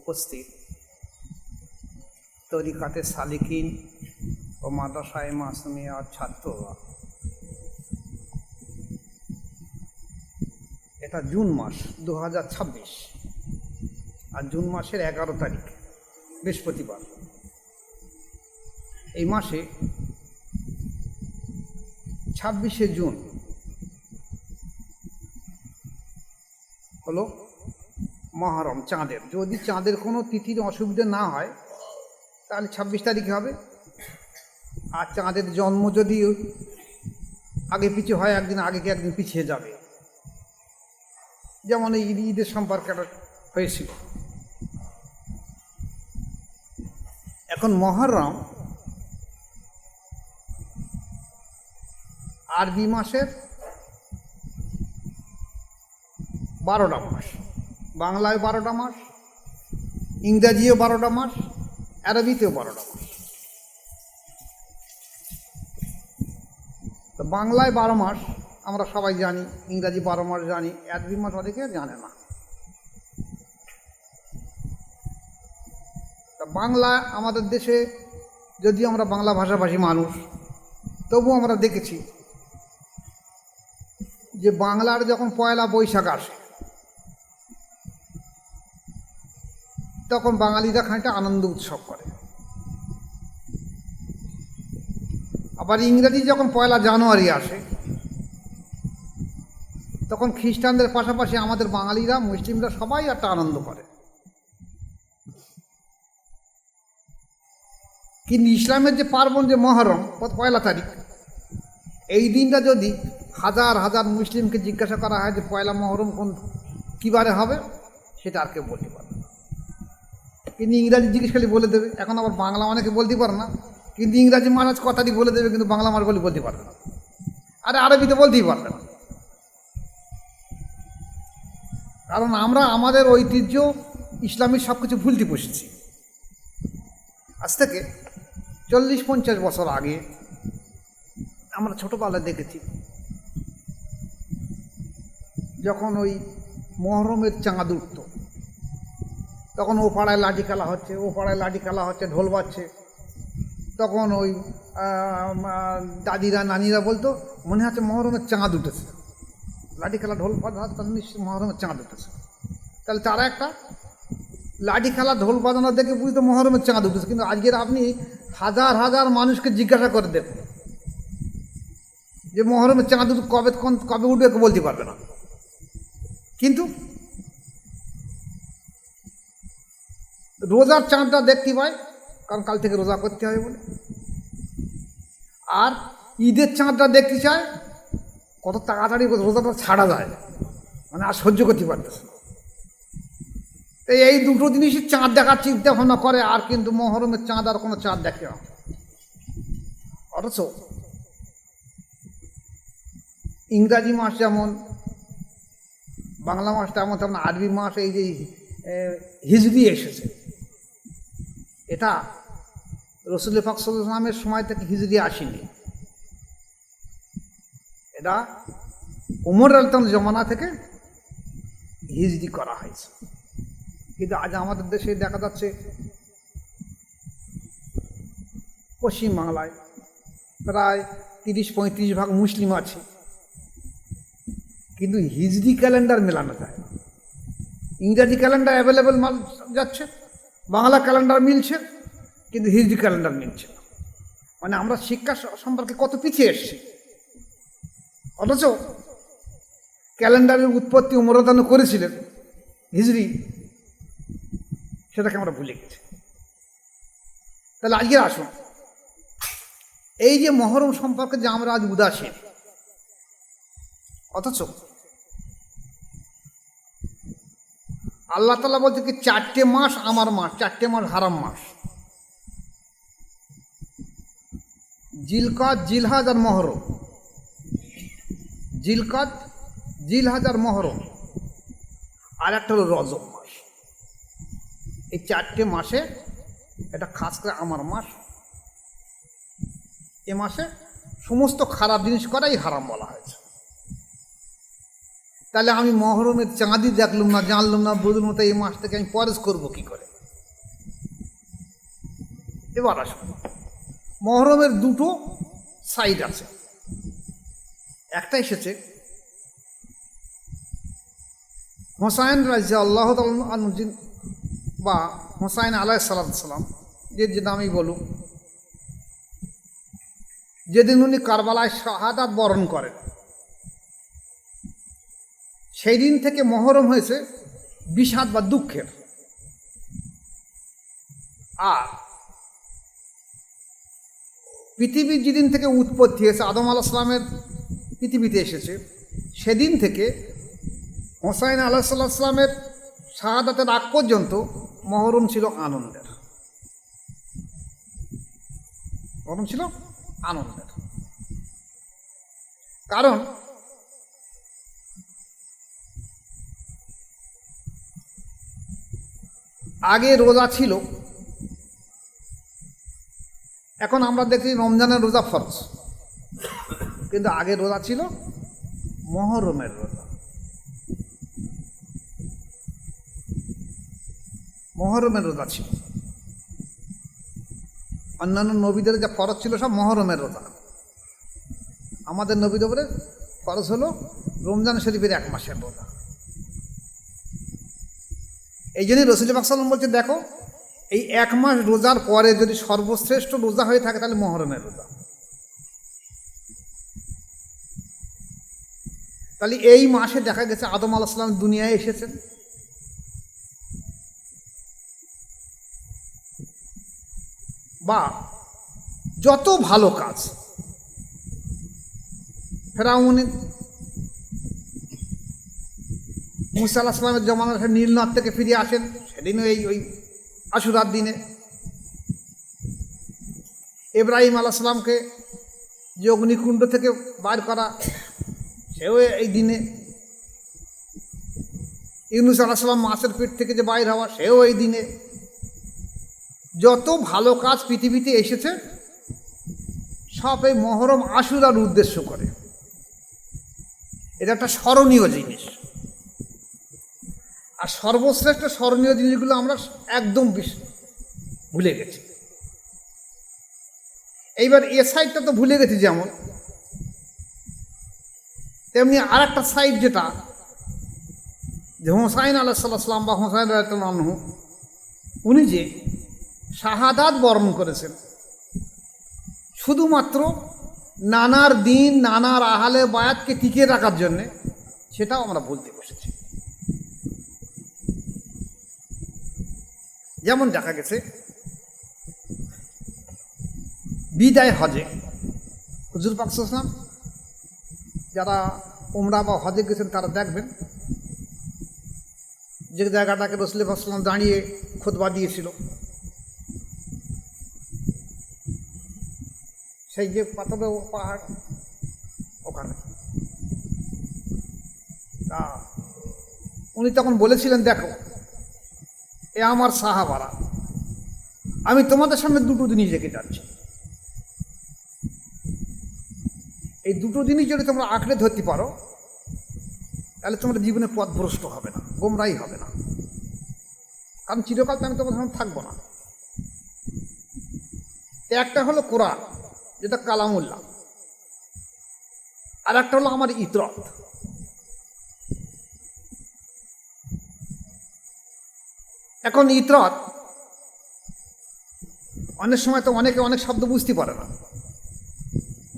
উপস্থিত তরিকাতে সালিকিন ও মাদ্রাসায়ে মাসুমিয়ার ছাত্ররা, এটা জুন মাস 2026 আর জুন মাসের 11 তারিখ বৃহস্পতিবার। এই মাসে 26শে জুন হলো মহরম চাঁদের। যদি চাঁদের কোনো তিথির অসুবিধা না হয় তাহলে 26 তারিখে হবে। আর চাঁদের জন্ম যদি আগে পিছিয়ে হয়, একদিন আগে কি একদিন পিছিয়ে যাবে, যেমন এই ঈদের সম্পর্কে হয়েছিল। এখন মহরম আরবি মাসের 12টা মাস, বাংলায় 12টা মাস, ইংরাজিও 12টা মাস, আরবিতেও 12টা মাস। তো বাংলায় 12 মাস আমরা সবাই জানি, ইংরাজি 12 মাস জানি, আরবি মাস অনেকে জানে না। তা বাংলা আমাদের দেশে, যদিও আমরা বাংলা ভাষাভাষী মানুষ, তবুও আমরা দেখেছি যে বাংলার যখন পয়লা বৈশাখ আসে তখন বাঙালিরা খানিকটা আনন্দ উৎসব করে। আবার ইংরেজি যখন পয়লা জানুয়ারি আসে তখন খ্রিস্টানদের পাশাপাশি আমাদের বাঙালিরা, মুসলিমরা সবাই একটা আনন্দ করে। কিন্তু ইসলামের যে পার্বণ, যে মহরম পয়লা তারিখ, এই দিনটা যদি হাজার হাজার মুসলিমকে জিজ্ঞাসা করা হয় যে পয়লা মহরম কোন কী বারে হবে, সেটা আর কেউ বলতে পারে না। কিন্তু ইংরাজি জিজ্ঞেস করলে বলে দেবে। এখন আবার বাংলা অনেকে বলতে পারে না, কিন্তু ইংরাজি মানুষ কথাটি বলে দেবে, কিন্তু বাংলা মানুষ বলতে পারবে না। আরে আরবিতে বলতেই পারবে না। কারণ আমরা আমাদের ঐতিহ্য, ইসলামী সব কিছু ভুলতে বসেছি। আজ থেকে 40-50 বছর আগে আমরা ছোটোবেলায় দেখেছি, যখন ওই মহরমের চাঁদ উঠত তখন ও পাড়ায় লাঠি খেলা হচ্ছে, ও পাড়ায় লাঠি খেলা হচ্ছে, ঢোল বাজছে। তখন ওই দাদিরা, নানিরা বলতো মনে হচ্ছে মহরমের চাঁদ উঠেছে। লাঠি খেলা, ঢোল বাজানো, নিশ্চয়ই মহরমের চাঁদ উঠেছে। তাহলে তারা একটা লাঠি খেলা, ঢোল বাজানো দেখে বুঝতো মহরমের চাঁদ উঠেছে। কিন্তু আজকের আপনি হাজার হাজার মানুষকে জিজ্ঞাসা করে দেখুন যে মহরমের চাঁদ কবে উঠবে, বলতে পারবে না। কিন্তু রোজার চাঁদটা দেখতে পাই, কারণ কাল থেকে রোজা করতে হবে বলে। আর ঈদের চাঁদটা দেখতে চায়, কত তাড়াতাড়ি রোজাটা ছাড়া যায়, মানে আর সহ্য করতে পারতেছে না। তো এই দুটো জিনিসই চাঁদ দেখার চিন্তা ভাবনা করে, আর কিন্তু মহরমের চাঁদ আর কোনো চাঁদ দেখে না। অথচ ইংরাজি মাস যেমন, বাংলা মাস তেমন, তেমন আরবি মাস, এই যে হিজরি এসেছে, এটা রসুল পাক সাল্লাল্লাহু আলাইহি ওয়াসাল্লামের সময় থেকে হিজরি আসেনি। এটা ওমর রাদিয়াল্লাহু জমানা থেকে হিজরি করা হয়েছে। কিন্তু আজ আমাদের দেশে দেখা যাচ্ছে পশ্চিমবাংলায় প্রায় 30-35 ভাগ মুসলিম আছে, কিন্তু হিজরি ক্যালেন্ডার মেলানো যায় না। ইংরাজি ক্যালেন্ডার অ্যাভেলেবেল যাচ্ছে, বাংলা ক্যালেন্ডার মিলছে, কিন্তু হিজরি ক্যালেন্ডার মিলছে না। মানে আমরা শিক্ষা সম্পর্কে কত পিছিয়ে এসেছি। অথচ ক্যালেন্ডারের উৎপত্তি ওমর রাদিয়াল্লাহু করেছিলেন, হিজরি, সেটাকে আমরা ভুলে গেছি। তাহলে আজকে আসুন, এই যে মহরম সম্পর্কে যে আমরা আজ উদাসীন, অথচ আল্লাহ তাআলা বলছে কি 4টে মাস আমার মাস, 4টে মাস হারাম মাস, জিলকাদ, জিলহাজ আর মহরম। জিলকাদ, জিলহাজ আর মহরম, আর একটা হলো রজব মাস। এই 4টে মাসে এটা খাস করে আমার মাস। এ মাসে সমস্ত খারাপ জিনিস করাই হারাম বলা হয়েছে। তাহলে আমি মহরমের চাঁদই দেখলাম না, জানলাম না, বুঝলাম না, এই মাস থেকে আমি পরেশ করবো কি করে? এবার আসুন, মহরমের দুটো সাইড আছে। একটা এসেছে হোসাইন রাজি আল্লাহ বা হোসাইন আলাইহিসসালাম, যে নামই বলুন, যেদিন উনি কারবালায় শাহাদাত বরণ করেন, সেই দিন থেকে মহরম হয়েছে বিষাদ বা দুঃখের। আর পৃথিবীর যেদিন থেকে উৎপত্তি হয়েছে, আদম আলাইহিস সালামের পৃথিবীতে এসেছে, সেদিন থেকে হোসাইন আলাইহিস সালামের শাহাদাতের আগ পর্যন্ত মহরম ছিল আনন্দের। মহরম ছিল আনন্দের। কারণ আগে রোজা ছিল, এখন আমরা দেখি রমজানের রোজা ফরজ, কিন্তু আগে রোজা ছিল মহরমের রোজা। মহরমের রোজা ছিল। অন্যান্য নবীদের যা ফরজ ছিল সব মহরমের রোজা। আমাদের নবীদের উপরে ফরজ হলো রমজান শরীফের 1 মাসের রোজা। এই জন্যই রাসূল পাক সাল্লাল্লাহু আলাইহি ওয়াসাল্লাম বলছে, দেখো এই 1 মাস রোজার পরে যদি সর্বশ্রেষ্ঠ রোজা হয়ে থাকে তাহলে মহরমের রোজা। তাহলে এই মাসে দেখা গেছে আদম আলাইহিস সালাম দুনিয়ায় এসেছেন। বা যত ভালো কাজ, ফেরাউন মুসা আলাইহিস সালামের জমানার নীল নদ থেকে ফিরে আসেন, সেদিনও ওই আশুরার দিনে। ইব্রাহিম আলাইহিস সালামকে যে অগ্নিকুণ্ড থেকে বার করা, সেও এই দিনে। ইউনূস আলাইহিস সালাম মাছের পেট থেকে যে বাইর হওয়া, সেও এই দিনে। যত ভালো কাজ পৃথিবীতে এসেছে সব এই মহরম আশুরার উদ্দেশ্য করে। এটা একটা স্মরণীয় জিনিস। আর সর্বশ্রেষ্ঠ স্মরণীয় জিনিসগুলো আমরা একদম ভুলে গেছি। এইবার এ সাইডটা তো ভুলে গেছি, যেমন তেমনি আর একটা সাইড, যেটা যে হোসাইন আলাইহিস সালাম বা হোসাইন রাদিয়াল্লাহু আনহু, উনি যে শাহাদাত বরণ করেছেন শুধুমাত্র নানার দিন, নানার আহলে বায়াতকে টিকিয়ে রাখার জন্যে, সেটাও আমরা বলতে বসেছি। যেমন দেখা গেছে বিদায় হজে হুজুর পাক সাল্লাল্লাহু আলাইহি ওয়াসাল্লাম, যারা উমরা বা হজে গেছেন তারা দেখবেন যে জায়গাটাকে রাসূল পাক সাল্লাল্লাহু আলাইহি ওয়াসাল্লাম দাঁড়িয়ে খুতবা দিয়েছিল, সেই যে পাথর পাহাড়, ওখানে তা উনি তখন বলেছিলেন, দেখো এ আমার সাহাবারা, আমি তোমাদের সামনে দুটো জিনিস রেখে যাচ্ছি। এই দুটো জিনিস যদি তোমরা আঁকড়ে ধরতে পারো তাহলে তোমার জীবনে পথভ্রষ্ট হবে না, গোমরাই হবে না। কারণ চিরকাল তো আমি তোমাদের সামনে থাকবো না। একটা হলো কোরআন, যেটা কালামুল্লাহ, আর একটা হলো আমার ইতরত। এখন ইতরত অনেক সময় তো অনেকে অনেক শব্দ বুঝতে পারে না।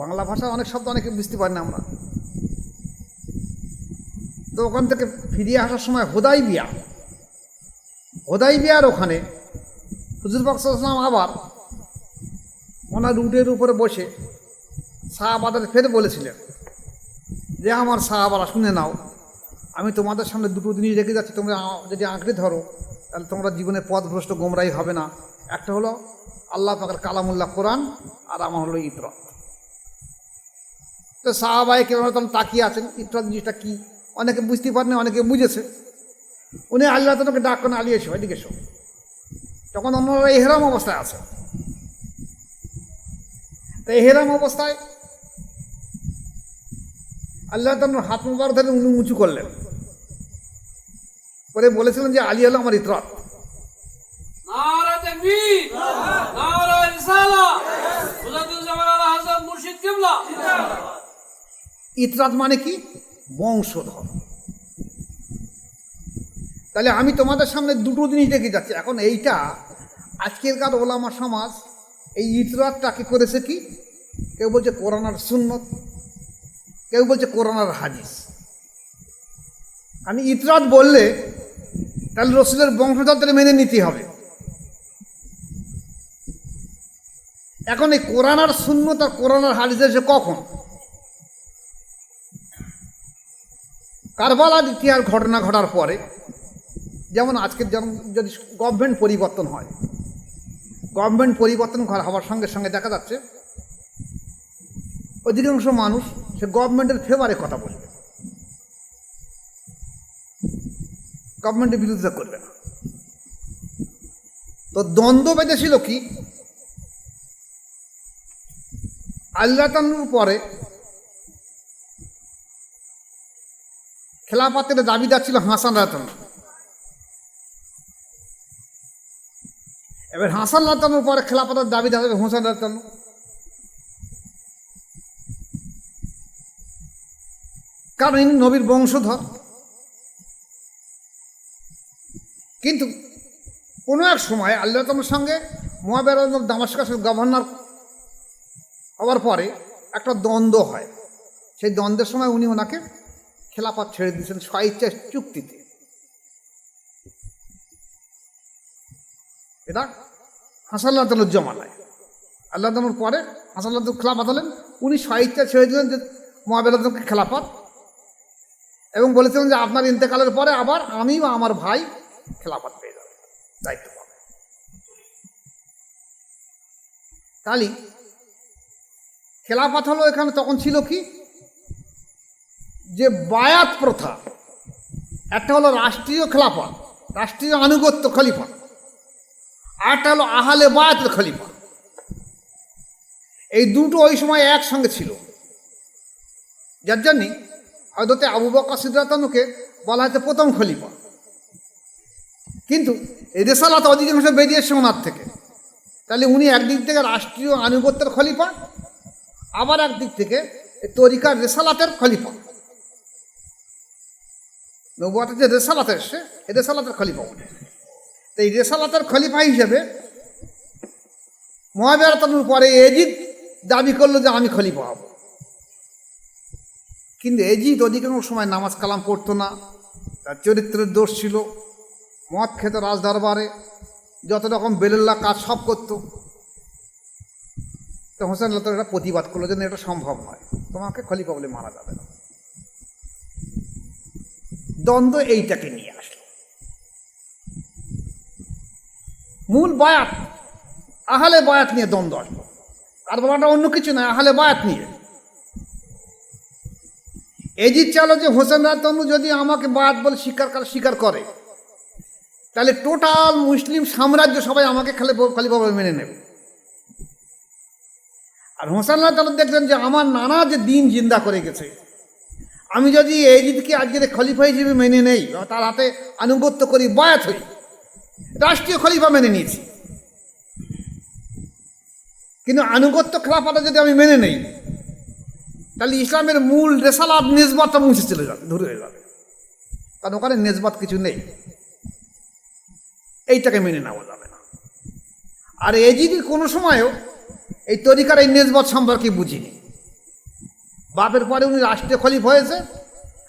বাংলা ভাষা অনেক শব্দ অনেকে বুঝতে পারে না আমরা। তো ওখান থেকে ফিরিয়ে আসার সময় হোদাইবিয়ার ওখানে হুজুর পাক সাল্লাল্লাহু আলাইহি ওয়াসাল্লাম আবার ওনার উটের উপরে বসে সাহাবাদের ফের বলেছিলেন যে, আমার সাহাবারা শুনে নাও, আমি তোমাদের সামনে দুটো জিনিস রেখে যাচ্ছি, তোমরা যদি আঁকড়ে ধরো তাহলে তোমরা জীবনে পথভ্রষ্ট গোমরাই হবে না। একটা হলো আল্লাহ পাকের কালামুল্লাহ কোরআন, আর আমার হলো ইতরত। তো সাহাবায়ে কেরাম তখন তাকিয়ে আছেন, ইতরত জিনিসটা কী, অনেকে বুঝতে পারেনি, অনেকে বুঝেছে। উনি আল্লাহ তাআলাকে ডাক করেন, আলী এসো, এদিকে এসো। তখন ওনারা ইহরাম অবস্থায় আছে। তো ইহরাম অবস্থায় আল্লাহ তাআলা হাত মোবারক ধরে উঁচু করলেন, পরে বলেছিলেন যে আলী হলো আমার ইতরাত। নারা তাকবীর, নারা রিসালাত, মুজাদ্দিদুজ্জামান আলা হযরত মুর্শিদ কিবলা। ইতরাত মানে কি? বংশধর। তাহলে আমি তোমাদের সামনে দুটো জিনিস দেখে যাচ্ছি। এখন এইটা আজকেরকার ওলামা সমাজ এই ইতরাতটাকে করেছে কি, কেউ বলছে কোরআন আর সুন্নত, কেউ বলছে কোরআন আর হাদিস। আমি ইতরাত বললে তাহলে রসুলের বংশধরদের মেনে নিতে হবে। এখন এই কোরআন আর সুন্নত আর কোরআন আর হাদিস এসে কখন? কারবালার ইতিহাস ঘটনা ঘটার পরে, যেমন আজকের যেমন যদি গভর্নমেন্ট পরিবর্তন হয়, গভর্নমেন্ট পরিবর্তন হওয়ার সঙ্গে সঙ্গে দেখা যাচ্ছে অধিকাংশ মানুষ সে গভর্নমেন্টের ফেভারে কথা বলবে, গভর্নমেন্টের বিরোধিতা করবে না। তো দ্বন্দ্ব বেঁধেছিল কি, আল্লাহ তাআলার পরে খেলাফতের দাবিদার ছিল হাসান রাদিয়াল্লাহু। এবার হাসান রাদিয়াল্লাহুর পরে খেলাফতের দাবিদার হবে হোসেন রাদিয়াল্লাহু। কারণ ইনি নবীর বংশধর। কিন্তু কোনো এক সময় আল্লাহ তাআলার সঙ্গে মুআবিয়া রাদিয়াল্লাহু দামাশকাসের গভর্নর হওয়ার পরে একটা দ্বন্দ্ব হয়। সেই দ্বন্দ্বের সময় উনি ওনাকে খেলাফত ছেড়ে দিয়েছেন স্বইচ্ছা চুক্তিতে। এটা হাসান রাদিয়াল্লাহুর জমানায়। আল্লাহ তাআলার পরে হাসান রাদিয়াল্লাহু খেলাফত হলেন, উনি স্বইচ্ছা ছেড়ে দিলেন যে মুআবিয়া রাদিয়াল্লাহুকে খেলাফত, এবং বলেছিলেন যে আপনার ইন্তেকালের পরে আবার আমি বা আমার ভাই খেলাফত পেয়ে যাবে, দায়িত্ব পাবে। তাহলে খেলাফত হলো এখানে তখন ছিল কি, যে বায়াত প্রথা, একটা হলো রাষ্ট্রীয় খেলাফত, রাষ্ট্রীয় আনুগত্য খলিফা, আর একটা হলো আহলে বায়াতের খলিফা। এই দুটো ওই সময় একসঙ্গে ছিল, যার জন্যে হযরতে আবু বকর সিদ্দিক রাদিয়াল্লাহুকে বলা হয়েছে প্রথম খলিফা। কিন্তু এই রেসালাত অধিকাংশ বেরিয়েছে ওনার থেকে। তাহলে উনি একদিক থেকে রাষ্ট্রীয় আনুগত্যের খলিফা, আবার একদিক থেকে তরিকার রেসালাতের খলিফা। নবুয়তের যে রেসালাত এসছে, এই রেসালাতের খলিফা উনি। তো এই রেসালাতের খলিফা হিসেবে মুআবিয়া রাদিয়াল্লাহুর পরে এজিদ দাবি করলো যে আমি খলিফা হব। কিন্তু এজিদ অধিকাংশ সময় নামাজ কালাম পড়তো না, তার চরিত্রের দোষ ছিল, মদ খেত রাজদরবারে, যত রকম বেলুল্লাহ কাজ সব করত। তো হোসেন রাদিয়াল্লাহু এটা প্রতিবাদ করলো যে এটা সম্ভব নয়, তোমাকে খলিফা বলে মারা যাবে না। দ্বন্দ্ব এইটাকে নিয়ে আসলো। মূল বায়াত, আহলে বায়াত নিয়ে দ্বন্দ্ব আসলো। আর বলাটা অন্য কিছু নয়, আহলে বায়াত নিয়ে। এজিদ চালো যে হোসেন রাদিয়াল্লাহু যদি আমাকে বায়াত বলে স্বীকার করে, তাহলে টোটাল মুসলিম সাম্রাজ্য সবাই আমাকে খলিফা বলে মেনে নেবে। আর হোসেন রাদিয়াল্লাহু দেখলেন যে আমার নানা যে দিন জিন্দা করে গেছে, আমি যদি এজিদকে আজকের খলিফা হিসেবে মেনে নেই, তার হাতে আনুগত্য করি, বায়াত হই, রাষ্ট্রীয় খলিফা মেনে নিয়েছি, কিন্তু আনুগত্য খেলাফতটা যদি আমি মেনে নেই, তাহলে ইসলামের মূল রেসালাত নেসবাতটা মুছে চলে যাবে, দূর হয়ে যাবে। কারণ ওখানে নেসবাত কিছু নেই, এইটাকে মেনে নেওয়া যাবে না। আর এজিদি কোনো সময়ও এই তরিকার এই নেসবাত সম্পর্কে বুঝিনি। বাপের পরে উনি রাষ্ট্রীয় খলিফা হয়েছে,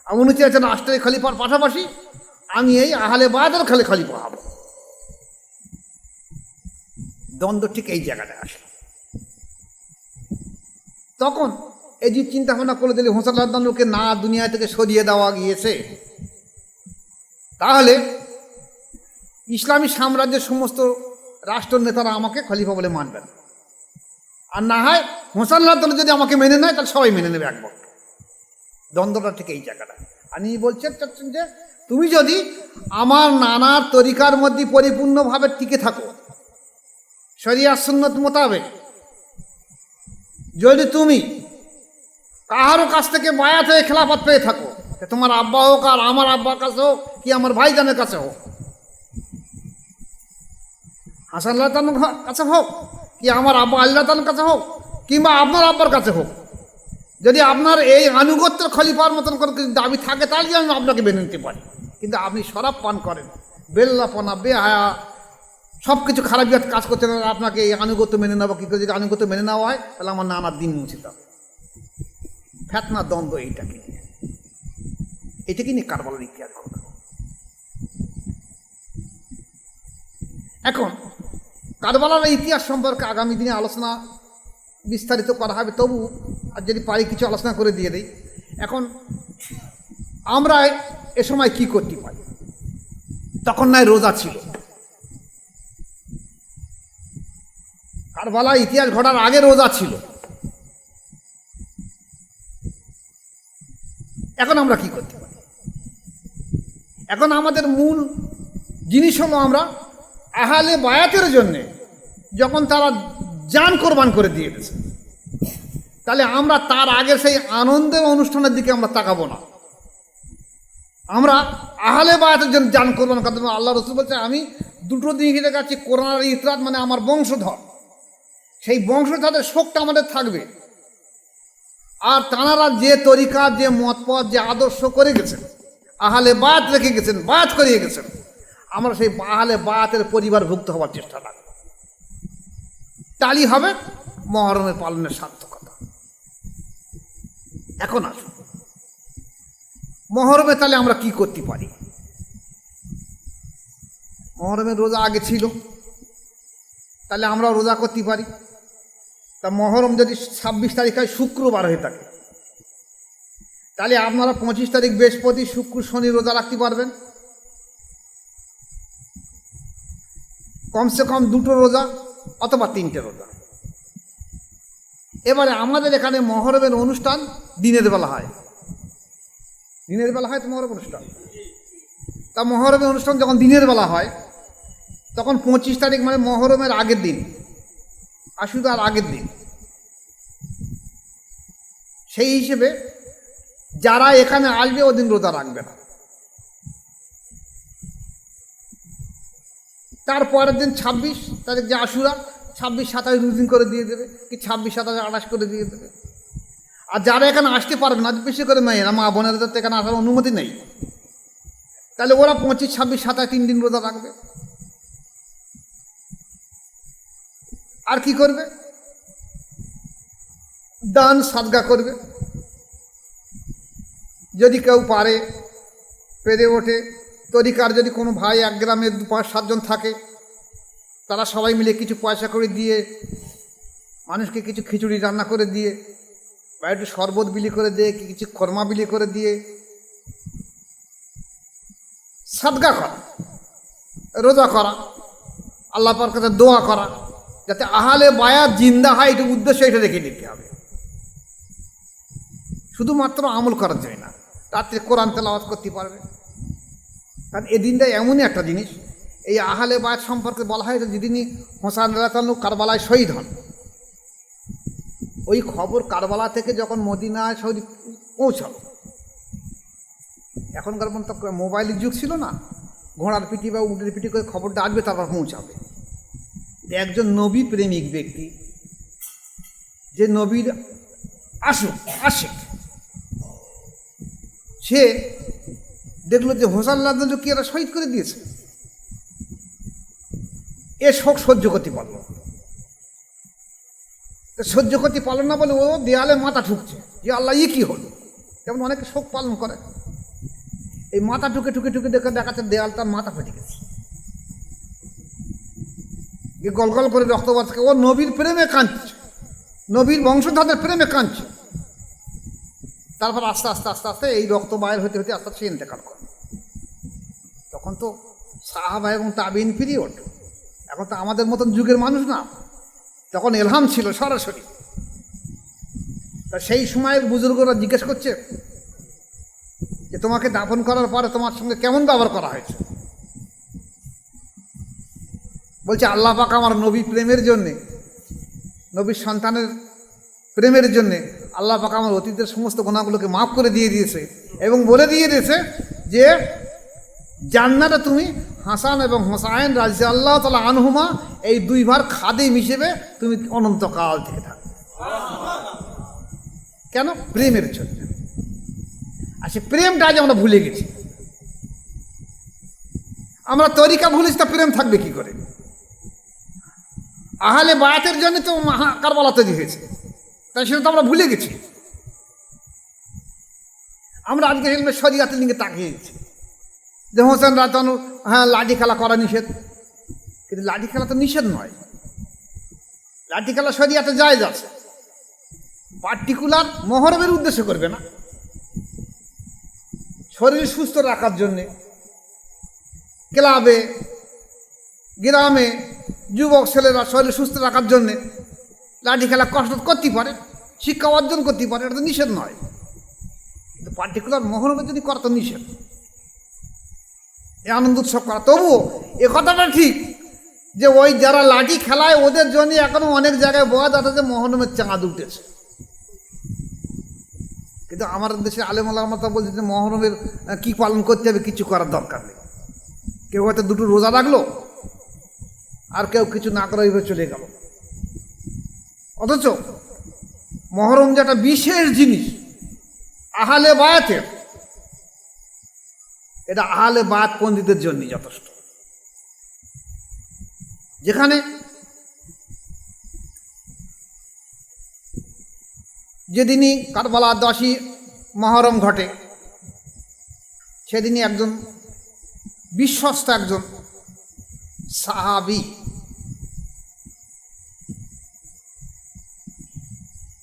আর উনি চেয়েছেন রাষ্ট্রীয় খলিফার পাশাপাশি আমি এই আহলে বায়াতের খলিফা হব। দ্বন্দ্ব ঠিক এই জায়গাটায় আসে। তখন এজিদ চিন্তা ভাবনা করে দিলে হোসেন রাদিয়াল্লাহুকে না দুনিয়া থেকে সরিয়ে দেওয়া গিয়েছে, তাহলে ইসলামী সাম্রাজ্যের সমস্ত রাষ্ট্র নেতারা আমাকে খলিফা বলে মানবে না। আর না হয় হোসেন রাদিয়াল্লাহু যদি আমাকে মেনে নেয়, তাহলে সবাই মেনে নেবে একবার। দ্বন্দ্বটা ঠিক এই জায়গাটা। আমি চাচ্ছেন যে তুমি যদি আমার নানার তরিকার মধ্যে পরিপূর্ণভাবে টিকে থাকো, শরিয়াত সুন্নত মোতাবেক, যদি তুমি কাহারও কাছ থেকে বায়াত হয়ে খেলাফত পেয়ে থাকো, সে তোমার আব্বা হোক আর আমার আব্বার কাছে হোক কি আমার ভাইজানের কাছে হোক, হাসান আল্লাহ তাআলার কাছে হোক কি আমার আব্বা আল্লাহ তাআলার কাছে হোক কিংবা আপনার আব্বার কাছে হোক, যদি আপনার এই আনুগত্যের খলিফার মতন করে কিছু দাবি থাকে তাহলে আমি আপনাকে মেনে নিতে পারি। কিন্তু আপনি শরাব পান করেন, বেল্লাপনা, বেহায়া, সব কিছু খারাপ কাজ করতে না, আপনাকে এই আনুগত্য মেনে নেবো কী করে? যদি আনুগত্য মেনে নেওয়া হয় তাহলে আমার নানার দিন মুছে যাবে। ফেতনা দ্বন্দ্ব এইটাকে নিয়ে কারবালার ইতিহাস ঘটে। এখন কারবালার ইতিহাস সম্পর্কে আগামী দিনে আলোচনা বিস্তারিত করা হবে, তবু আর যদি পারি কিছু আলোচনা করে দিয়ে দিই। এখন আমরা এ সময় কি করতে পারি? তখন নয় রোজা ছিল, কারবালা ইতিহাস ঘটার আগে রোজা ছিল। এখন আমরা কি করতে পারি? এখন আমাদের মূল জিনিস হলো আমরা আহলে বায়াতের জন্যে যখন তারা জান কোরবান করে দিয়ে গেছে, তাহলে আমরা তার আগে সেই আনন্দের অনুষ্ঠানের দিকে আমরা তাকাবো না। আমরা আহলে বায়াতের জন্য জান কোরবান করতে হবে। আল্লাহ রসুল বলছে, আমি দুটো দিকে দেখাচ্ছি, কোরআন আর ইতরাত, মানে আমার বংশধর, সেই বংশধরের শোকটা আমাদের থাকবে। আর তাঁরা যে তরিকা, যে মতপথ, যে আদর্শ করে গেছেন, আহলে বায়াত রেখে গেছেন, বায়াত করিয়ে গেছেন, আমরা সেই আহলে বায়াতের পরিবারভুক্ত হওয়ার চেষ্টা রাখব। তালি হবে মহরমের পালনের সার্থকতা। এখন আসুন মহরমে তাহলে আমরা কি করতে পারি? মহরমের রোজা আগে ছিল, তাহলে আমরা রোজা করতে পারি। তা মহরম যদি 26 তারিখ হয়, শুক্রবার হয়ে থাকে, তাহলে আপনারা 25 তারিখ বৃহস্পতি, শুক্র, শনি রোজা রাখতে পারবেন। কমসে কম 2টো রোজা অথবা 3টে রোজা। এবারে আমাদের এখানে মহরমের অনুষ্ঠান দিনের বেলা হয়, দিনের বেলা হয় তো মহরম অনুষ্ঠান। তা মহরমের অনুষ্ঠান যখন দিনের বেলা হয়, তখন 25 তারিখ মানে মহরমের আগের দিন, আশুরার আগের দিন। সেই হিসেবে যারা এখানে আসবে ওদিন রোজা রাখবে না। তারপরের দিন 26 তারিখ যে আশুরা, 26, 27 দুদিন করে দিয়ে দেবে, কি 26, 27, 28 করে দিয়ে দেবে। আর যারা এখানে আসতে পারবে না, বেশি করে মেয়েরা, মা বোনেরা তো এখানে আসার অনুমতি নেই, তাহলে ওরা 25, 26, 27 3 দিন রোজা রাখবে। আর কি করবে? দান সাদগা করবে, যদি কেউ পারে, পেরে ওঠে। তরিকার যদি কোনো ভাই এক গ্রামে 5-7 জন থাকে, তারা সবাই মিলে কিছু পয়সা করে দিয়ে, মানুষকে কিছু খিচুড়ি রান্না করে দিয়ে, বা একটু শরবত বিলি করে দিয়ে, কিছু খরমা বিলি করে দিয়ে সাদগা করা, রোজা করা, আল্লাহ পাকের কাছে দোয়া করা, যাতে আহলে বায়াত জিন্দা হয়, এটা উদ্দেশ্য, এটা রেখে নিতে হবে। শুধুমাত্র আমল করার জন্য না, রাত্রে কোরআন তেলাওয়াত করতে পারবে। কারণ এই দিনটা এমনই একটা জিনিস, এই আহলে বায়াত সম্পর্কে বলা হয় যে যেদিনই হোসেন রাদিয়াল্লাহু তাআলা কারবালায় শহীদ হন, ওই খবর কারবালা থেকে যখন মদিনায় শহীদ পৌঁছালো, এখনকার মতো মোবাইলের যুগ ছিল না, ঘোড়ার পিঠি বা উটের পিঠি করে খবরটা আসবে, তারপর পৌঁছাবে। একজন নবী প্রেমিক ব্যক্তি, যে নবীর আশিক, সে দেখলো যে হোসেন রাদিয়াল্লাহু কি এরা শহীদ করে দিয়েছে, এ শোক সহ্য করতে পারল। সহ্য করতে পারল না বলে ও দেয়ালে মাথা ঠুকছে, যে আল্লাহ কি হলো। যেমন অনেকে শোক পালন করে, এই মাথা ঠুকে ঠুকে ঠুকে দেখাচ্ছে দেয়ালটার মাথা ফেটে গেছে, গলগল করে রক্ত বাড়ছে। ও নবীর প্রেমে কাঁদছে, নবীর বংশধরদের প্রেমে কাঁদছে। তারপর আস্তে আস্তে আস্তে আস্তে এই রক্ত বাইর হতে হতে আস্তে আস্তে ইন্তেকাল করে। তখন তো সাহাবা এবং তাবিঈন পিরিয়ড, এখন তো আমাদের মতন যুগের মানুষ না, তখন এলহাম ছিল সরাসরি। তা সেই সময় বুজুর্গরা জিজ্ঞেস করছে যে তোমাকে দাফন করার পরে তোমার সঙ্গে কেমন ব্যবহার করা হয়েছে? বলছে আল্লাহ পাক আমার নবী প্রেমের জন্যে, নবীর সন্তানের প্রেমের জন্যে আল্লাহ পাক আমার অতীতের সমস্ত গুনাহগুলোকে মাফ করে দিয়ে দিয়েছে এবং বলে দিয়ে দিয়েছে যে জান্নাতে তুমি হাসান এবং হোসাইন রাদিয়াল্লাহু তাআলা আনহুমা এই দুই ভার খাদিম হিসেবে তুমি অনন্তকাল থেকে থাকবে। কেন? প্রেমের জন্য। আর সে প্রেমটা আজ আমরা ভুলে গেছি। আমরা তরিকা ভুলিস, তা প্রেম থাকবে কি করে? আহলে বায়াতের জন্য তো কারবালা তৈরি হয়েছে, তাই সেটা তো আমরা ভুলে গেছি। আমরা আজকে শরিয়াতের দিকে তাকিয়ে গেছি যে হোসেন রাতানু, হ্যাঁ লাঠি খেলা করা নিষেধ, কিন্তু লাঠি খেলা তো নিষেধ নয়। লাঠি খেলা শরিয়াতে জায়েজ আছে, পার্টিকুলার মহরমের উদ্দেশ্য করবে না, শরীর সুস্থ রাখার জন্যে ক্লাবে গ্রামে যুবক ছেলেরা শরীর সুস্থ রাখার জন্যে লাঠি খেলা কসরত করতে পারে, শিক্ষা অর্জন করতে পারে, এটা তো নিষেধ নয়। কিন্তু পার্টিকুলার মহরমের যদি করা তো নিষেধ, এই আনন্দ উৎসব করা। তবুও এ কথাটা ঠিক যে ওই যারা লাঠি খেলায় ওদের জন্য এখনো অনেক জায়গায় বলা যাচ্ছে যে মহরমের চাঁদ উঠেছে। কিন্তু আমাদের দেশে আলেম ওলামা তো বলছে যে মহরমের কি পালন করতে হবে, কিছু করার দরকার নেই। কেউ হয়তো দুটো রোজা রাখলো আর কেউ কিছু না করে এইভাবে চলে গেল। অথচ মহরম যে একটা বিশেষ জিনিস আহলে বায়াতের, এটা আহলে বায়াত পন্ডিতের জন্য যথেষ্ট। যেখানে যেদিনই কারবালা 10ই মহরম ঘটে সেদিনই একজন বিশ্বস্ত একজন সাহাবী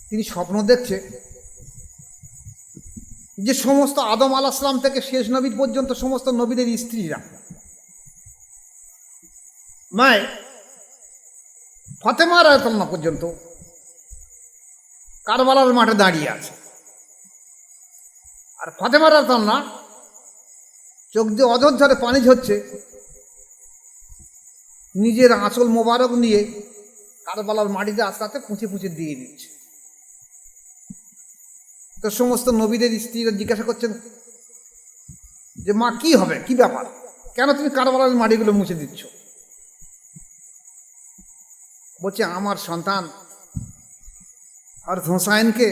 তিনি স্বপ্ন দেখছে যে সমস্ত আদম আলাইহিস সালাম থেকে শেষ নবী পর্যন্ত সমস্ত নবীদের স্ত্রীরা মায় ফাতেমা রাদিয়াল্লাহু আনহা পর্যন্ত কারবালার মাঠে দাঁড়িয়ে আছে। আর ফাতেমা রাদিয়াল্লাহু আনহা চোখ দিয়ে অঝর ঝরে পানি ঝরছে, নিজের আঁচল মোবারক নিয়ে কারবালার মাটিতে আস্তে আস্তে পুঁছে পুঁছে দিয়ে দিচ্ছে। তো সমস্ত নবীদের স্ত্রীরা জিজ্ঞাসা করছেন যে মা কি হবে, কি ব্যাপার, কেন তুমি কারবালার মাটিগুলো মুছে দিচ্ছ? বলছে আমার সন্তান আর হোসাইনকে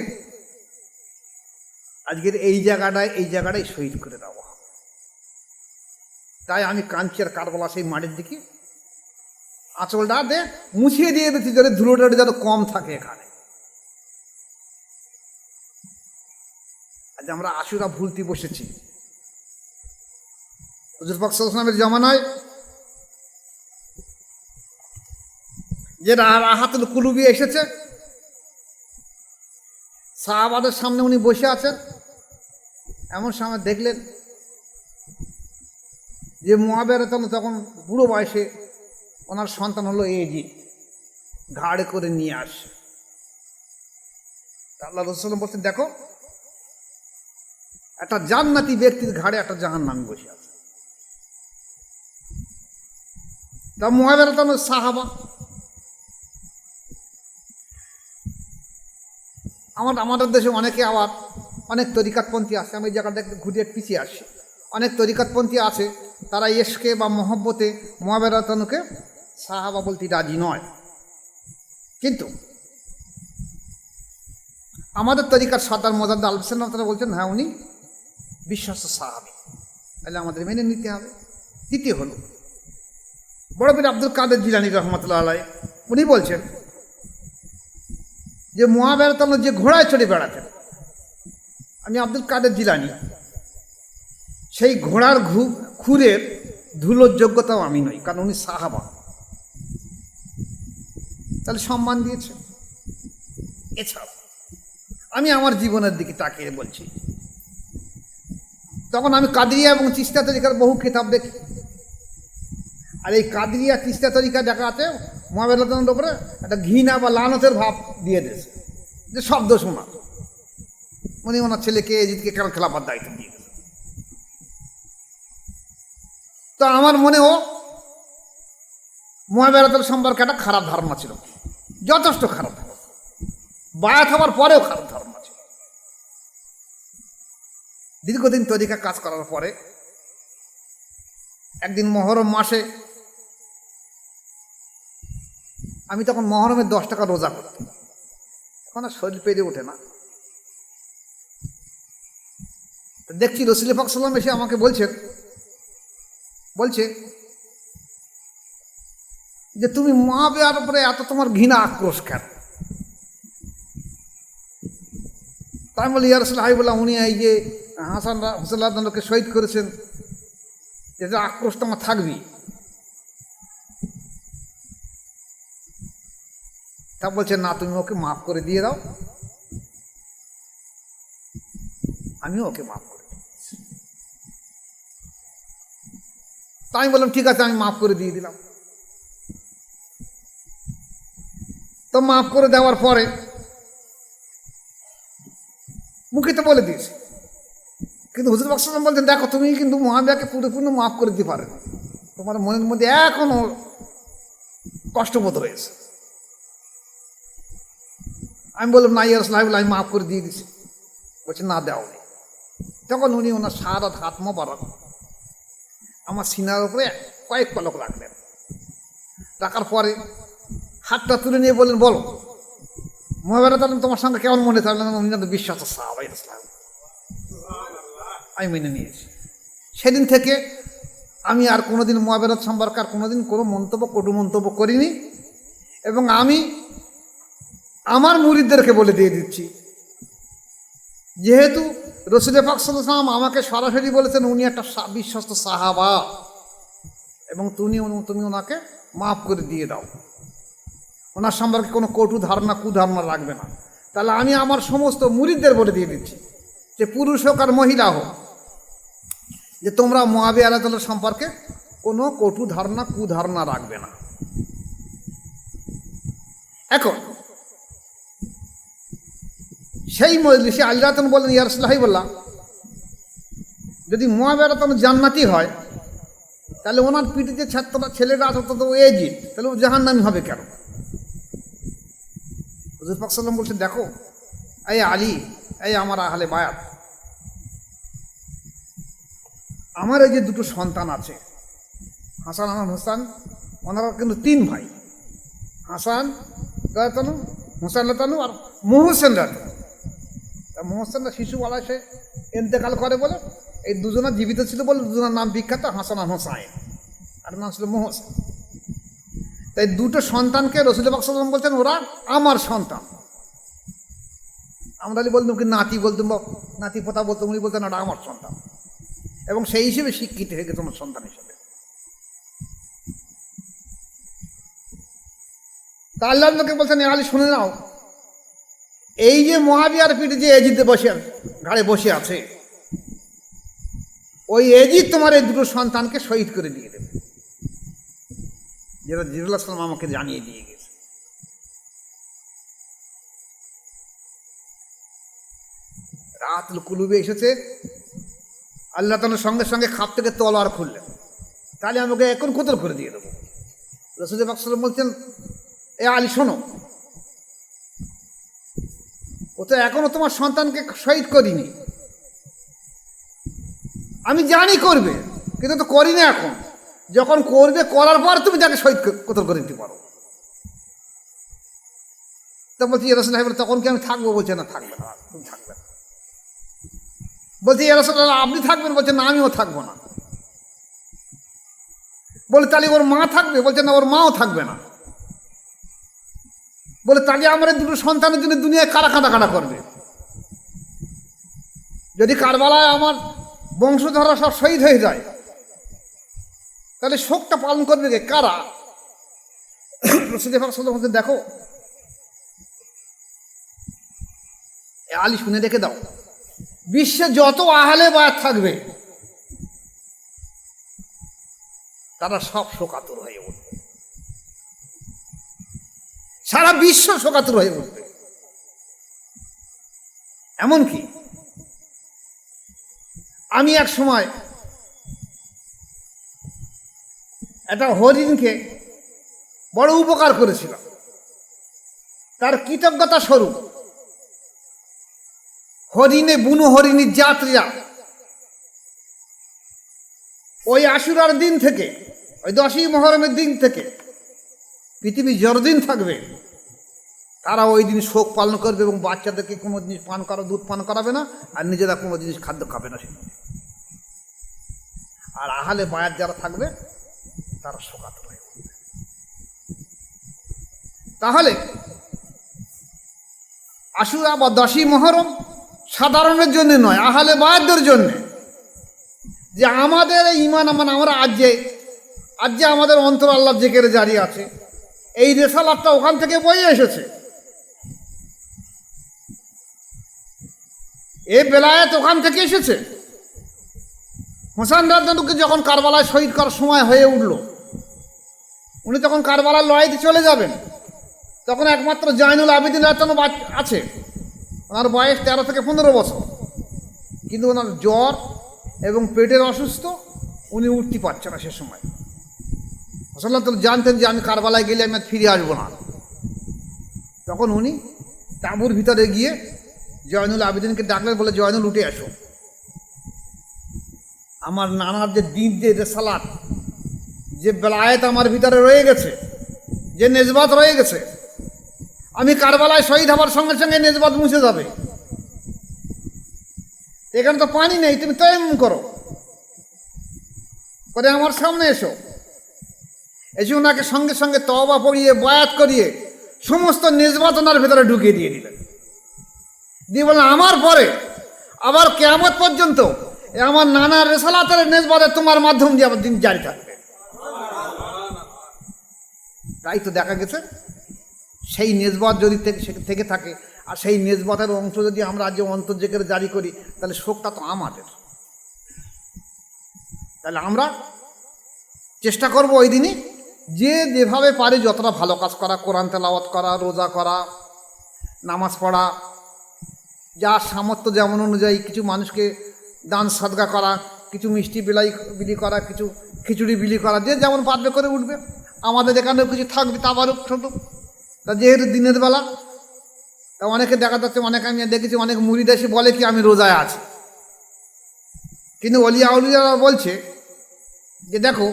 আজকের এই জায়গাটায় শহীদ করে দেওয়া, তাই আমি কাঁদছি আর কারবালা সেই মাটির দিকে আঁচলটা দিয়ে মুছিয়ে দিয়ে দিচ্ছি যাতে ধুলোটা যেন কম থাকে এখানে। আজ আমরা আশুরা ভুলতে বসেছি। হুজুর পাক সাল্লাল্লাহু আলাইহি ওয়াসাল্লামের জামানায় যে রাহাতুল কুলুবি এসেছে, সাহাবাদের সামনে উনি বসে আছেন, এমন সময় দেখলেন যে মুআবিয়া রাদিয়াল্লাহু তখন বুড়ো বয়সে ওনার সন্তান হলো এজিদ, ঘাড়ে করে নিয়ে আসে। আল্লাহ রাসূল বলছেন দেখো একটা জান্নাতি ব্যক্তির ঘাড়ে একটা জাহান্নামী বসে আছে। তা মুআবিয়া রাদিয়াল্লাহু সাহাবা, আমাদের দেশে অনেকে আবার অনেক তরিকাতপন্থী আছে, আমি এই জায়গাটা ঘুরিয়ে পিছিয়ে আসি। অনেক তরিকাতপন্থী আছে, তারা ইশকে বা মহব্বতে মুআবিয়া রাদিয়াল্লাহু আনহুকে সাহাবা বলতে রাজি নয়। কিন্তু আমাদের তরিকার সর্দার মোজাদ্দেদ আল হোসেন তারা বলছেন হ্যাঁ উনি বিশ্বস্ত সাহাবী, তাহলে আমাদের মেনে নিতে হবে। দ্বিতীয় হলো বড় পীর আব্দুল কাদের জিলানী রহমতুল্লাহ আলাইহি, উনি বলছেন যে মুআবিয়া রাদিয়াল্লাহু আনহু যে ঘোড়ায় চড়ে বেড়াতেন, আমি আব্দুল কাদের জিলানী সেই ঘোড়ার খুরের ধুলোর যোগ্যতাও আমি নই, কারণ উনি সাহাবা, তাহলে সম্মান দিয়েছে। এছাড়া আমি আমার জীবনের দিকে তাকিয়ে বলছি, তখন আমি কাদরিয়া এবং চিশতিয়া তরিকার বহু কিতাব দেখি, আর এই কাদরিয়া চিশতিয়া তরিকা দেখাতে মুআবিয়া রাদিয়াল্লাহু আনহুর উপরে একটা ঘৃণা বা লানতের ভাব দিয়ে দিয়েছে যে শব্দ শোনা, উনি ওনার ছেলেকে এজিদকে কেন খেলাফার দায়িত্ব দিয়ে গেছে। তো আমার মনেও মুআবিয়া রাদিয়াল্লাহু সম্পর্কে একটা খারাপ ধারণা ছিল, যথেষ্ট খারাপ ধারণা, বায়াত হওয়ার পরেও খারাপ ধারণা ছিল। দীর্ঘদিন তরিকা কাজ করার পরে একদিন মহরম মাসে আমি তখন মহরমের 10 টাকা রোজা করতাম, এখন আর শরীর পেরে ওঠে না। দেখছি রসুল পাক সাল্লাম এসে আমাকে বলছে যে তুমি মুআবিয়ার উপরে এত তোমার ঘৃণা আক্রোশ কেন? তাই বলি ইয়া রাসূলুল্লাহ, বললাম উনি এই যে হুসাইন রাদিয়াল্লাহুকে শহীদ করেছেন, যে আক্রোশ তো আমার থাকবেই। তা বলছে না, তুমি ওকে মাফ করে দিয়ে দাও। আমিও ওকে মাফ করে দিয়েছি। তাই আমি বললাম ঠিক আছে, আমি মাফ করে দিয়ে দিলাম। তো মাফ করে দেওয়ার পরে মুখে তো বলে দিয়েছি, কিন্তু হুজুর পাক সাল্লাল্লাহু আলাইহি ওয়াসাল্লাম বলছেন দেখো তুমি কিন্তু মুআবিয়াকে পরিপূর্ণ মাফ করে দিতে পারো, তোমার মনের মধ্যে এখনো কষ্টবোধ রয়েছে। আমি বললাম না ইয়া রাসূলুল্লাহ, আমি মাফ করে দিয়ে দিছি। বলছে না দাও। তখন উনি ওনার সারা হাত মোবারক আমার সিনার উপরে কয়েক পলক রাখলেন। রাখার পরে হাতটা তুলে নিয়ে বললেন বলো মুআবিয়া রাদিয়াল্লাহু তোমার সঙ্গে কেমন মনে থাকলেন? উনি তো বিশ্বাস সাহাবা ইসলাম। আমি মেনে নিয়েছি। সেদিন থেকে আমি আর কোনোদিন মুআবিয়া সম্পর্কে আর কোনোদিন কোনো কটু মন্তব্য করিনি, এবং আমি আমার মুরিদদেরকে বলে দিয়ে দিচ্ছি, যেহেতু রাসূল পাক সাল্লাল্লাহু আলাইহি ওয়াসাল্লাম আমাকে সরাসরি বলেছেন উনি একটা বিশ্বস্ত সাহাবা, এবং তুমি ওনাকে মাফ করে দিয়ে দাও, ওনার সম্পর্কে কোনো কটু ধারণা কুধারণা রাখবে না। তাহলে আমি আমার সমস্ত মুরিদদের বলে দিয়ে দিচ্ছি, যে পুরুষ হোক আর মহিলা হোক, যে তোমরা মুআবিয়া রাদিয়াল্লাহু সম্পর্কে কোনো কটু ধারণা কুধারণা রাখবে না। এখন সেই মজলিসে আলী রাদিয়াল্লাহু বললেন ইয়া রাসূলুল্লাহ, বললাম যদি মুআবিয়া রাদিয়াল্লাহু জান্নাতি হয় তাহলে ওনার পিঠে যে ছেলেটা আছে তো এজিদ, তাহলে ও জাহান্নামী হবে কেন? হুজুর পাক সাল্লাল্লাহু আলাইহি ওয়াসাল্লাম বলছেন দেখো এই আলী, এই আমার আহলে বায়াত, আমার এই যে দুটো সন্তান আছে হাসান আর হোসেন, ওনারা কিন্তু 3 ভাই, হাসান রাদিয়াল্লাহু, হোসেন রাদিয়াল্লাহু আর মুহসিন রাদিয়াল্লাহু। তা মুহসিনরা শিশুবেলায় সে ইন্তেকাল করে বলে এই দুজনা জীবিত ছিল বলে দুজনের নাম বিখ্যাত, হাসান আর হোসাইন, আর নাম ছিল মুহসিন। তাই দুটো সন্তানকে রাসূল পাক সাল্লাল্লাহু আলাইহি ওয়াসাল্লাম বলছেন ওরা আমার সন্তান। আমরা বলতাম কি নাতি বলতাম, নাতি পোতা বলতাম, উনি বলতেন ওটা আমার সন্তান, এবং সেই হিসেবে স্বীকৃতি হয়ে গেছে আমার সন্তান হিসেবে। তা আল্লাহ নবী বলছেন আলী শুনে নাও, এই যে মুআবিয়ার পিঠে যে এজিদে ঘাড়ে বসে আছে, ওই এজিদ তোমার এই দুটো সন্তানকে শহীদ করে দিয়ে দেবে, যেটা জিবরাইল আলাইহিস সালাম আমাকে জানিয়ে দিয়ে গেছে। রাতুল কুলুবে এসেছে, আল্লাহ তাআলা সঙ্গে সঙ্গে খাপ থেকে তলোয়ার খুললেন, তাহলে আমাকে এখন কতল করে দিয়ে দেবো। রাসূল পাক সাল্লাল্লাহু আলাইহি ওয়াসাল্লাম বলছেন এ আলী শোনো, ও তো এখনো তোমার সন্তানকে শহীদ করিনি, আমি জানি করবে, কিন্তু তো করি না এখন, যখন করবে করার পর তুমি তাকে শহীদ কতল করে দিতে পারো। তা বলছি ইয়া রাসূলুল্লাহ, তখন কি আমি থাকবো? বলছে না থাকবে না, তুমি থাকবে না। বলছে ইয়া রাসূলুল্লাহ আপনি থাকবেন? বলছে না আমিও থাকবো না। বলে তাহলে ওর মা থাকবে? বলছে না ওর মাও থাকবে না। বলে তাহলে আমার দুটো সন্তানের জন্য দুনিয়ায় কারা কাঁদা করবে? যদি কারবালায় আমার বংশধররা সব শহীদ হয়ে যায় তাহলে শোকটা পালন করবে কে? কারা? রাসূল পাক সাল্লাল্লাহু আলাইহি ওয়াসাল্লাম দেখো আলী শুনে রেখে দাও, বিশ্বে যত আহলে বায়াত থাকবে তারা সব শোকাতুর হয়ে উঠবে, সারা বিশ্ব শোকাতুর হয়ে উঠবে। এমনকি আমি এক সময় একটা হরিণকে বড় উপকার করেছিলাম, তার কৃতজ্ঞতা স্বরূপ হরিণে বুনো হরিণীর যাত্রীরা ওই আশুরার দিন থেকে, ওই 10ই মুহররমের দিন থেকে পৃথিবী যতদিন থাকবে তারা ওই দিন শোক পালন করবে এবং বাচ্চাদেরকে কোনো জিনিস দুধ পান করাবে না, আর নিজেরা কোনো জিনিস খাদ্য খাবে না সেদিন। আর আহলে বায়াত যারা থাকবে তারা শোকাতুর হয়ে উঠবে। তাহলে আশুরা বা 10ই মুহররম সাধারণের জন্য নয়, আহলে বায়াতদের জন্যে, যে আমাদের ঈমান আমরা আজ যে আমাদের অন্তর আল্লাহর জিকিরে জারি আছে, এই রেসালাতটা ওখান থেকে বয়ে এসেছে। এই বেলায়েত ওখান থেকে এসেছে। হোসেন রাদিয়াল্লাহু যখন কারবালায় শহীদ করার সময় হয়ে উঠল, উনি তখন কারবালার লড়াইতে চলে যাবেন, তখন একমাত্র জয়নুল আবেদিন রাদিয়াল্লাহু আছে। ওনার বয়স 13 থেকে 15 বছর, কিন্তু ওনার জ্বর এবং পেটের অসুস্থ, উনি উঠতে পারছেন না সে সময়। হোসেন রাদিয়াল্লাহু জানতেন যে আমি কারবালায় গেলে আমি আর ফিরে আসবো না। তখন উনি তাঁবুর ভিতরে গিয়ে জয়নুল আবেদিনকে ডাকলেন, বলে জয়নুল উঠে আসো, আমার নানার যে দিন, যে রেসালাত, যে বেলায়েত আমার ভিতরে রয়ে গেছে, যে নেজবাত রয়ে গেছে, আমি কারবালায় শহীদ হবার সঙ্গে সঙ্গে নেজবাত মুছে যাবে। এখানে তো পানি নেই, তুমি তায়াম্মুম করো, করে আমার সামনে এসো। এসে ওনাকে সঙ্গে সঙ্গে তওবা পড়িয়ে বায়াত করিয়ে সমস্ত নেজবাত ওনার ভেতরে ঢুকিয়ে দিয়ে দিলেন। দিয়ে বললেন, আমার পরে আবার কিয়ামত পর্যন্ত আমার নানার রেসালাতের নেজবাতে তোমার মাধ্যম দিয়ে আবার দিন জারি থাকবে। তাই তো দেখা গেছে, সেই নেজবাত যদি থেকে থাকে, আর সেই নেজবাতের অংশ যদি আমরা আজ অন্তর্জেকের জারি করি, তাহলে শোকটা তো আমাদের। তাহলে আমরা চেষ্টা করব ওই দিনই যে যেভাবে পারি যতটা ভালো কাজ করা, কোরআন তেলাওয়াত করা, রোজা করা, নামাজ পড়া, যার সামর্থ্য যেমন অনুযায়ী কিছু মানুষকে দান সদকা করা, কিছু মিষ্টি বিলি করা, কিছু খিচুড়ি বিলি করা, যে যেমন পারবে করে উঠবে। আমাদের এখানেও কিছু থাকবে, তাবারুক ছোট, তা যেহেতু দিনের বেলা, তা অনেকে দেখা যাচ্ছে, অনেকে আমি দেখেছি অনেক মুরিদ এসে বলে কি আমি রোজায় আছি, কিন্তু অলিয়া উলিয়ারা বলছে যে দেখো,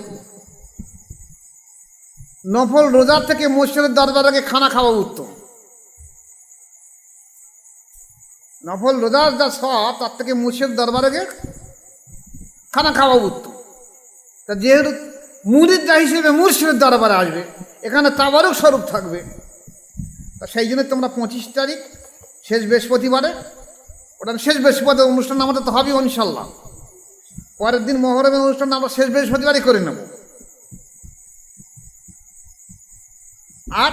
নফল রোজার থেকে মসজিদের দরবারে খানা খাওয়া উত্তম। নফল রোজার যা সব, তার থেকে মুর্শিদ দরবারে গিয়ে খানা খাওয়া উত্তম। তা যেহেতু মুরিদরা হিসেবে মুর্শিদের দরবারে আসবে, এখানে তাবারুক স্বরূপ থাকবে, তা সেই জন্য তোমরা 25 তারিখ শেষ বৃহস্পতিবারে, ওটা শেষ বৃহস্পতিবার অনুষ্ঠান আমাদের তো হবেই ইনশাল্লাহ। পরের দিন মুহররমের অনুষ্ঠান আমরা শেষ বৃহস্পতিবারই করে নেব। আর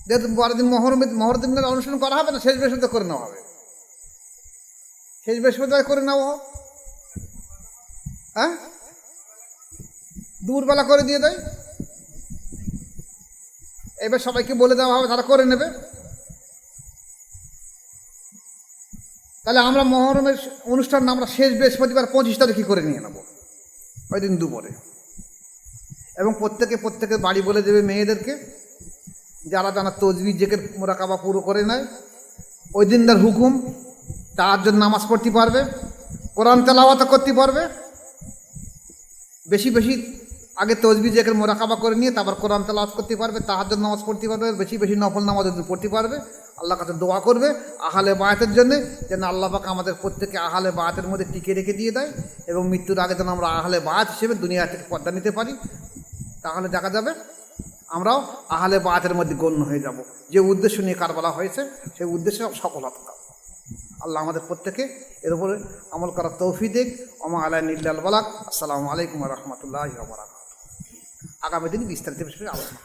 যেহেতু পরের দিন মুহররমের অনুষ্ঠান করা হবে না, শেষ বৃহস্পতিবার করে নেওয়া হবে। শেষ বৃহস্পতিবার করে নেওয়া হোক, হ্যাঁ, দুপুরবেলা করে দিয়ে দেয়। এবার সবাইকে বলে দেওয়া হবে, তারা করে নেবে। তাহলে আমরা মুহররমের অনুষ্ঠান আমরা শেষ বৃহস্পতিবার 25 তারিখে করে নিয়ে নেব, ওই দিন দুপুরে। এবং প্রত্যেকের বাড়ি বলে দেবে মেয়েদেরকে, যারা তসবিহ জিকির মুরাকাবা পুরো করে নেয়, ওই দিনটার হুকুম, তাহাজ্জুদ নামাজ পড়তে পারবে, কোরআন তেলাওয়াত করতে পারবে। বেশি বেশি আগে তসবিহ জিকির মুরাকাবা করে নিয়ে তারপর কোরআন তেলাওয়াত করতে পারবে, তাহাজ্জুদ নামাজ পড়তে পারবে, বেশি বেশি নফল নামাজ পড়তে পারবে। আল্লাহর কাছে দোয়া করবে আহলে বায়াতের জন্যে, যেন আল্লাহ পাক আমাদের প্রত্যেকে আহলে বায়াতের মধ্যে টিকে রেখে দিয়ে দেয়, এবং মৃত্যুর আগে যেন আমরা আহলে বায়াত হিসেবে দুনিয়া থেকে পর্দা নিতে পারি। তাহলে দেখা যাবে আমরাও আহলে বায়াতের মধ্যে গণ্য হয়ে যাব। যে উদ্দেশ্য নিয়ে কারবালা হয়েছে, সেই উদ্দেশ্যে সফলতা পাবো। আল্লাহ আমাদের প্রত্যেকে এর উপরে আমল করার তৌফিক দিক। ওমা আলাইনা ইল্লাল বালাগ। আসসালামু আলাইকুম ওয়া রাহমাতুল্লাহি ওয়া বারাকাতুহু। আগামী দিন বিস্তারিত বিষয়ে আলোচনা।